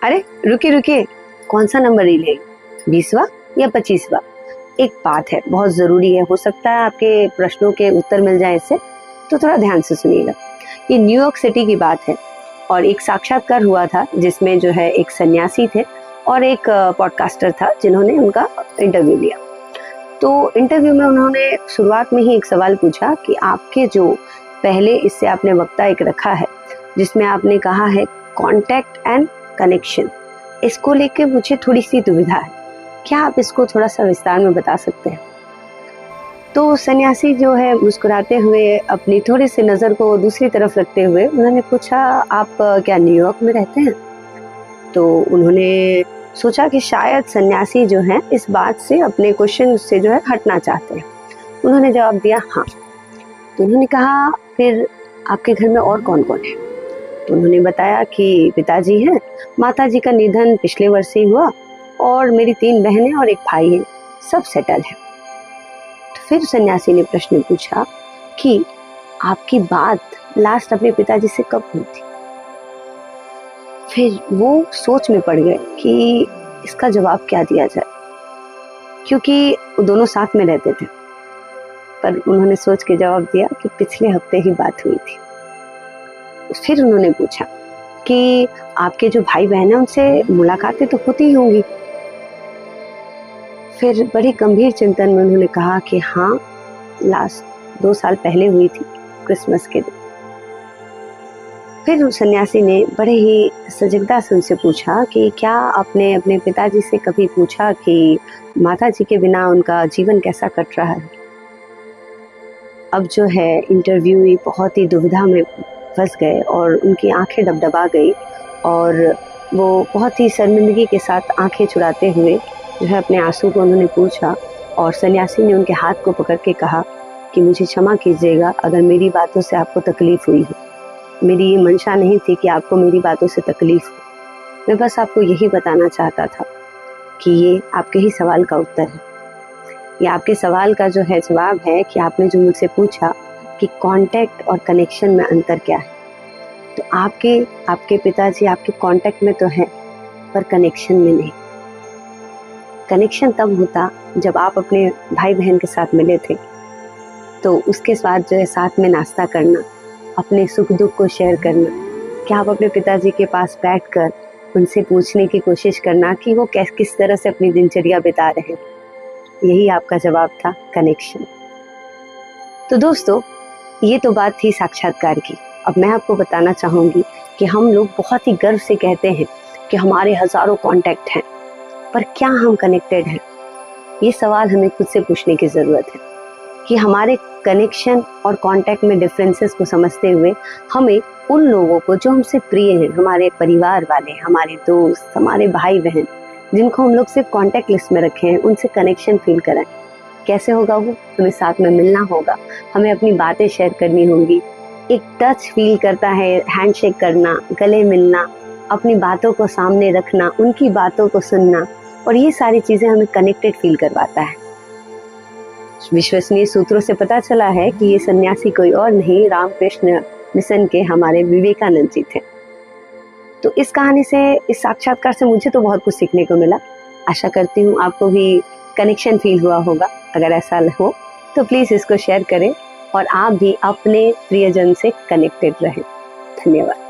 अरे रुकिए रुकिए, कौन सा नंबर रील है, 20वां या 25वां? एक बात है, बहुत ज़रूरी है, हो सकता है आपके प्रश्नों के उत्तर मिल जाए इससे, तो थोड़ा ध्यान से सुनिएगा। ये न्यूयॉर्क सिटी की बात है और एक साक्षात्कार हुआ था जिसमें जो है एक सन्यासी थे और एक पॉडकास्टर था जिन्होंने उनका इंटरव्यू लिया। तो इंटरव्यू में उन्होंने शुरुआत में ही एक सवाल पूछा कि आपके जो पहले इससे आपने वक्ता एक रखा है जिसमें आपने कहा है कॉन्टैक्ट एंड कनेक्शन, इसको लेके मुझे थोड़ी सी दुविधा है, क्या आप इसको थोड़ा सा विस्तार में बता सकते हैं? तो सन्यासी जो है मुस्कुराते हुए अपनी थोड़ी सी नज़र को दूसरी तरफ रखते हुए उन्होंने पूछा, आप क्या न्यूयॉर्क में रहते हैं? तो उन्होंने सोचा कि शायद सन्यासी जो हैं इस बात से, अपने क्वेश्चन से जो है हटना चाहते हैं। उन्होंने जवाब दिया हाँ। तो उन्होंने कहा, फिर आपके घर में और कौन कौन है? तो उन्होंने बताया कि पिताजी हैं, माताजी का निधन पिछले वर्ष ही हुआ और मेरी 3 बहनें और एक भाई है, सब सेटल है। तो फिर सन्यासी ने प्रश्न पूछा कि आपकी बात लास्ट अपने पिताजी से कब हुई थी? फिर वो सोच में पड़ गए कि इसका जवाब क्या दिया जाए, क्योंकि वो दोनों साथ में रहते थे। पर उन्होंने सोच के जवाब दिया कि पिछले हफ्ते ही बात हुई थी। फिर उन्होंने पूछा कि आपके जो भाई बहन हैं उनसे मुलाकातें तो होती ही होंगी। फिर बड़ी गंभीर चिंतन में उन्होंने कहा कि हाँ, लास्ट 2 साल पहले हुई थी, क्रिसमस के दिन। फिर उस सन्यासी ने बड़े ही सजगता से उनसे पूछा कि क्या आपने अपने पिताजी से कभी पूछा कि माताजी के बिना उनका जीवन कैसा कट रहा है? अब जो है इंटरव्यूई बहुत ही दुविधा में फंस गए और उनकी आंखें डबडबा गई और वो बहुत ही शर्मिंदगी के साथ आंखें चुराते हुए जो है अपने आंसू को उन्होंने पूछा और सन्यासी ने उनके हाथ को पकड़ के कहा कि मुझे क्षमा कीजिएगा अगर मेरी बातों से आपको तकलीफ़ हुई हो। मेरी ये मंशा नहीं थी कि आपको मेरी बातों से तकलीफ़ हो। मैं बस आपको यही बताना चाहता था कि ये आपके ही सवाल का उत्तर है। ये आपके सवाल का जो है जवाब है कि आपने जो मुझसे पूछा कि कांटेक्ट और कनेक्शन में अंतर क्या है। तो आपके पिताजी आपके कांटेक्ट में तो हैं, पर कनेक्शन में नहीं। कनेक्शन तब होता जब आप अपने भाई बहन के साथ मिले थे, तो उसके बाद जो है साथ में नाश्ता करना, अपने सुख दुख को शेयर करना, क्या आप अपने पिताजी के पास बैठकर उनसे पूछने की कोशिश करना कि वो किस तरह से अपनी दिनचर्या बिता रहे हैं। यही आपका जवाब था, कनेक्शन। तो दोस्तों, ये तो बात थी साक्षात्कार की। अब मैं आपको बताना चाहूँगी कि हम लोग बहुत ही गर्व से कहते हैं कि हमारे हज़ारों कॉन्टैक्ट हैं, पर क्या हम कनेक्टेड हैं? ये सवाल हमें खुद से पूछने की ज़रूरत है कि हमारे कनेक्शन और कॉन्टैक्ट में डिफरेंसेस को समझते हुए हमें उन लोगों को जो हमसे प्रिय हैं, हमारे परिवार वाले, हमारे दोस्त, हमारे भाई बहन, जिनको हम लोग सिर्फ कॉन्टैक्ट लिस्ट में रखे हैं, उनसे कनेक्शन फील कराएं। कैसे होगा वो? हमें साथ में मिलना होगा, हमें अपनी बातें शेयर करनी होंगी। एक टच फील करता है, हैंडशेक करना, गले मिलना, अपनी बातों को सामने रखना, उनकी बातों को सुनना, और ये सारी चीज़ें हमें कनेक्टेड फील करवाता है। विश्वसनीय सूत्रों से पता चला है कि ये सन्यासी कोई और नहीं, रामकृष्ण मिशन के हमारे विवेकानंद जी थे। तो इस कहानी से, इस साक्षात्कार से मुझे तो बहुत कुछ सीखने को मिला। आशा करती हूँ आपको भी कनेक्शन फील हुआ होगा। अगर ऐसा हो तो प्लीज़ इसको शेयर करें और आप भी अपने प्रियजन से कनेक्टेड रहें। धन्यवाद।